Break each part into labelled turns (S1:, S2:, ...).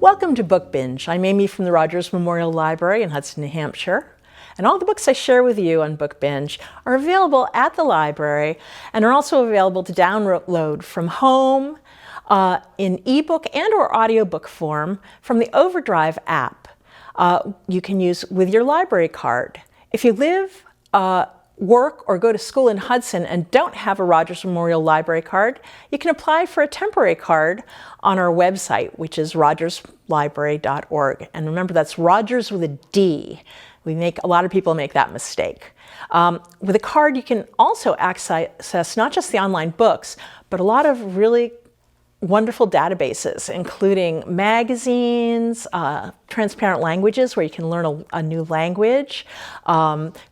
S1: Welcome to Book Binge. I'm Amy from the Rogers Memorial Library in Hudson, New Hampshire. And all the books I share with you on Book Binge are available at the library and are also available to download from home in ebook and or audiobook form from the Overdrive app you can use with your library card. If you live, work, or go to school in Hudson and don't have a Rogers Memorial Library card, you can apply for a temporary card on our website, which is rogerslibrary.org. And remember, that's Rogers with a D. A lot of people make that mistake. With a card, you can also access not just the online books, but a lot of really wonderful databases, including magazines, transparent languages where you can learn a new language.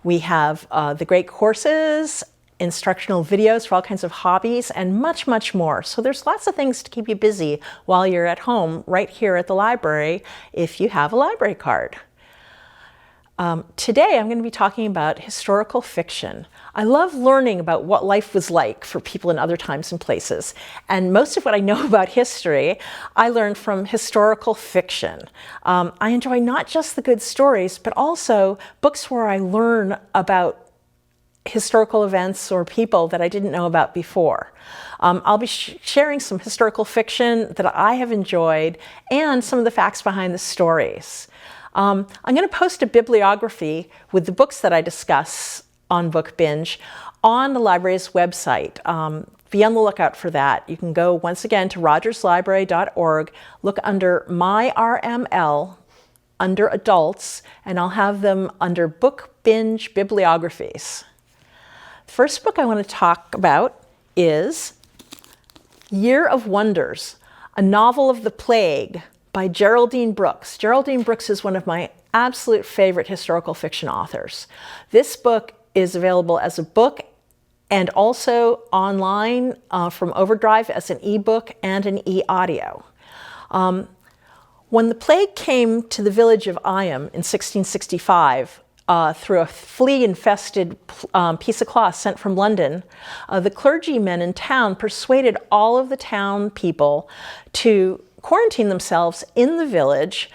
S1: We have the great courses, instructional videos for all kinds of hobbies, and much, much more. So there's lots of things to keep you busy while you're at home right here at the library if you have a library card. Today I'm going to be talking about historical fiction. I love learning about what life was like for people in other times and places. And most of what I know about history, I learned from historical fiction. I enjoy not just the good stories, but also books where I learn about historical events or people that I didn't know about before. I'll be sharing some historical fiction that I have enjoyed and some of the facts behind the stories. I'm going to post a bibliography with the books that I discuss on Book Binge on the library's website. Be on the lookout for that. You can go once again to rogerslibrary.org, look under My RML, under Adults, and I'll have them under Book Binge Bibliographies. The first book I want to talk about is Year of Wonders, a novel of the plague, by Geraldine Brooks. Geraldine Brooks is one of my absolute favorite historical fiction authors. This book is available as a book and also online from Overdrive as an ebook and an e-audio. When the plague came to the village of Iam in 1665, through a flea-infested piece of cloth sent from London, the clergymen in town persuaded all of the town people to quarantine themselves in the village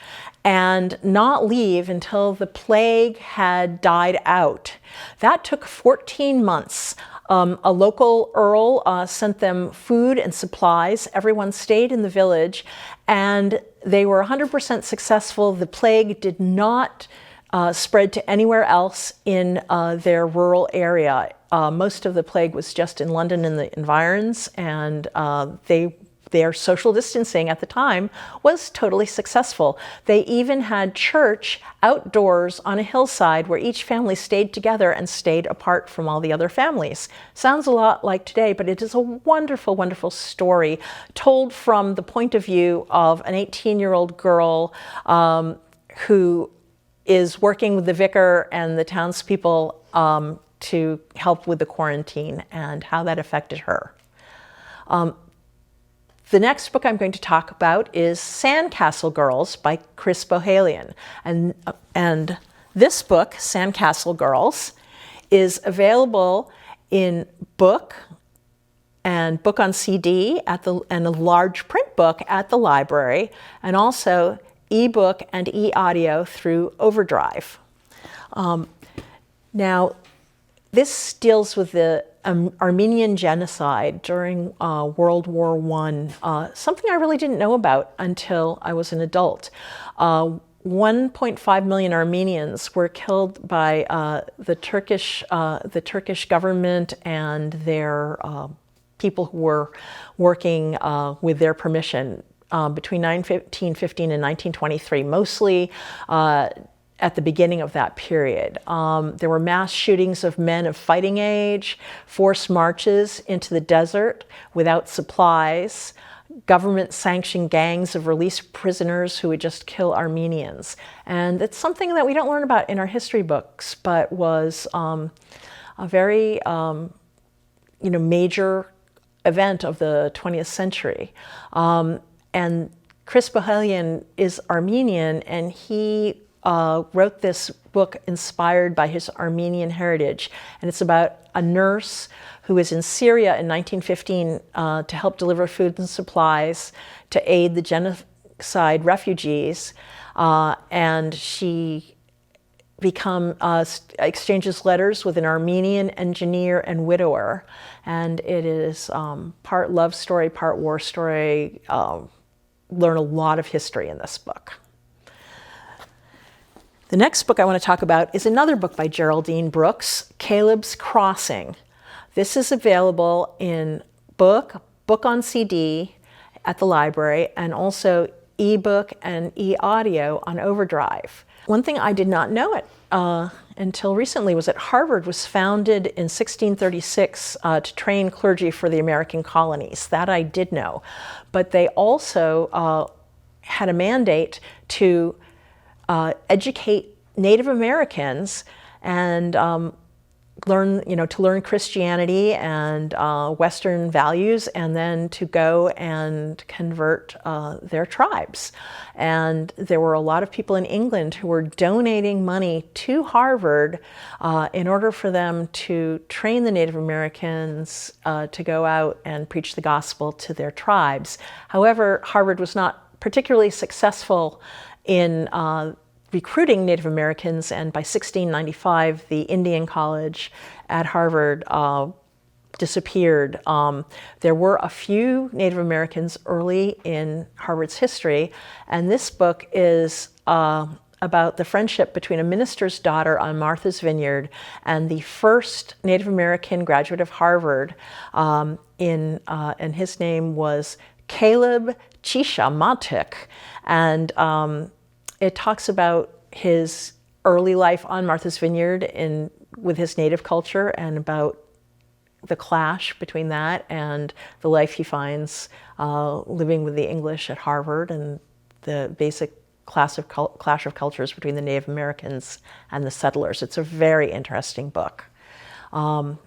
S1: and not leave until the plague had died out. That took 14 months. A local earl sent them food and supplies. Everyone stayed in the village, and they were 100% successful. The plague did not spread to anywhere else in their rural area. Most of the plague was just in London and the environs, and their social distancing at the time was totally successful. They even had church outdoors on a hillside where each family stayed together and stayed apart from all the other families. Sounds a lot like today, but it is a wonderful, wonderful story told from the point of view of an 18-year-old girl who is working with the vicar and the townspeople to help with the quarantine and how that affected her. The next book I'm going to talk about is Sandcastle Girls by Chris Bohjalian. And this book, Sandcastle Girls, is available in book and book on CD and a large print book at the library, and also ebook and e-audio through Overdrive. Now, this deals with the Armenian genocide during World War I, something I really didn't know about until I was an adult. 1.5 million Armenians were killed by the Turkish government and their people who were working with their permission between 1915 and 1923, mostly at the beginning of that period. There were mass shootings of men of fighting age, forced marches into the desert without supplies, government-sanctioned gangs of released prisoners who would just kill Armenians. And it's something that we don't learn about in our history books, but was a very major event of the 20th century. And Chris Bohjalian is Armenian, and he wrote this book inspired by his Armenian heritage. And it's about a nurse who was in Syria in 1915 to help deliver food and supplies to aid the side refugees, and she exchanges letters with an Armenian engineer and widower, and it is part love story, part war story. Learn a lot of history in this book. The next book I want to talk about is another book by Geraldine Brooks, Kalebs Crossing. This is available in book on CD at the library, and also ebook and e-audio on Overdrive. One thing I did not know until recently was that Harvard was founded in 1636 to train clergy for the American colonies. That I did know. But they also had a mandate to educate Native Americans and to learn Christianity and Western values, and then to go and convert their tribes. And there were a lot of people in England who were donating money to Harvard in order for them to train the Native Americans to go out and preach the gospel to their tribes. However, Harvard was not particularly successful in recruiting Native Americans, and by 1695, the Indian College at Harvard disappeared. There were a few Native Americans early in Harvard's history, and this book is about the friendship between a minister's daughter on Martha's Vineyard and the first Native American graduate of Harvard, and his name was Kaleb Matuk, and it talks about his early life on Martha's Vineyard with his native culture, and about the clash between that and the life he finds living with the English at Harvard, and the basic clash of cultures between the Native Americans and the settlers. It's a very interesting book. The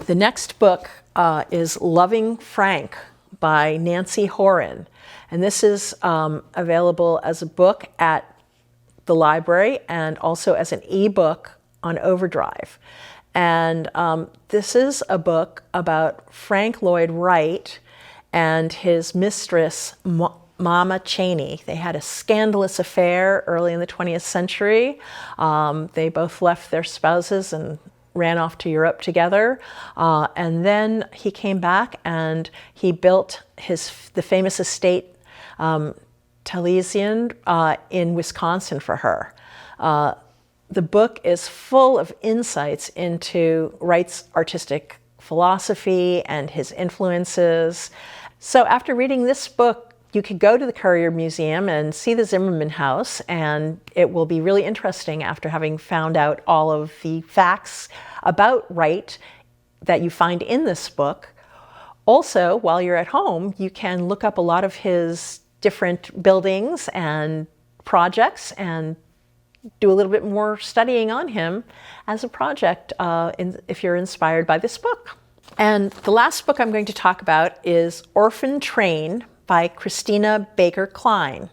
S1: next book is Loving Frank by Nancy Horan. And this is available as a book at the library and also as an ebook on Overdrive. And this is a book about Frank Lloyd Wright and his mistress, Mama Cheney. They had a scandalous affair early in the 20th century. They both left their spouses and ran off to Europe together, and then he came back and he built the famous estate Taliesin in Wisconsin for her. The book is full of insights into Wright's artistic philosophy and his influences. So after reading this book, you could go to the Currier Museum and see the Zimmerman House, and it will be really interesting after having found out all of the facts about Wright that you find in this book. Also, while you're at home, you can look up a lot of his different buildings and projects and do a little bit more studying on him as a project if you're inspired by this book. And the last book I'm going to talk about is Orphan Train by Christina Baker Klein.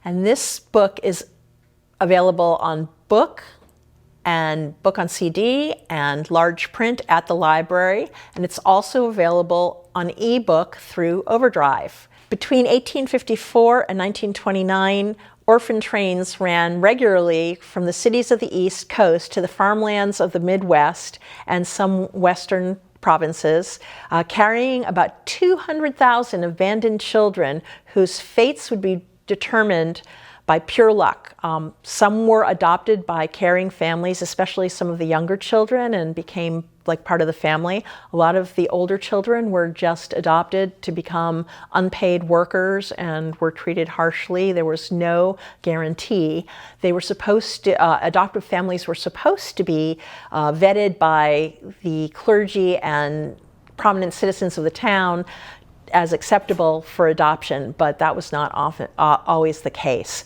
S1: And this book is available on book and book on CD and large print at the library, and it's also available on ebook through Overdrive. Between 1854 and 1929, orphan trains ran regularly from the cities of the East Coast to the farmlands of the Midwest and some Western provinces, carrying about 200,000 abandoned children whose fates would be determined by pure luck. Some were adopted by caring families, especially some of the younger children, and became like part of the family. A lot of the older children were just adopted to become unpaid workers and were treated harshly. There was no guarantee. They were supposed to, adoptive families were supposed to be vetted by the clergy and prominent citizens of the town as acceptable for adoption, but that was not always the case.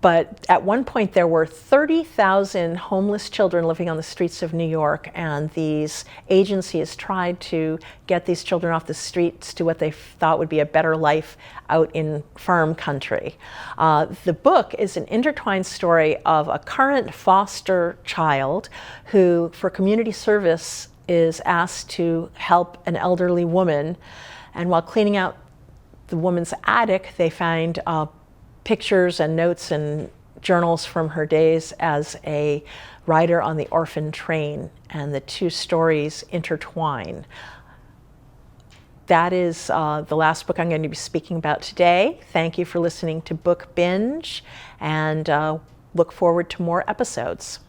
S1: But at one point there were 30,000 homeless children living on the streets of New York, and these agencies tried to get these children off the streets to what they thought would be a better life out in farm country. The book is an intertwined story of a current foster child who, for community service, is asked to help an elderly woman, and while cleaning out the woman's attic, they find pictures and notes and journals from her days as a rider on the Orphan Train, and the two stories intertwine. That is the last book I'm going to be speaking about today. Thank you for listening to Book Binge, and look forward to more episodes.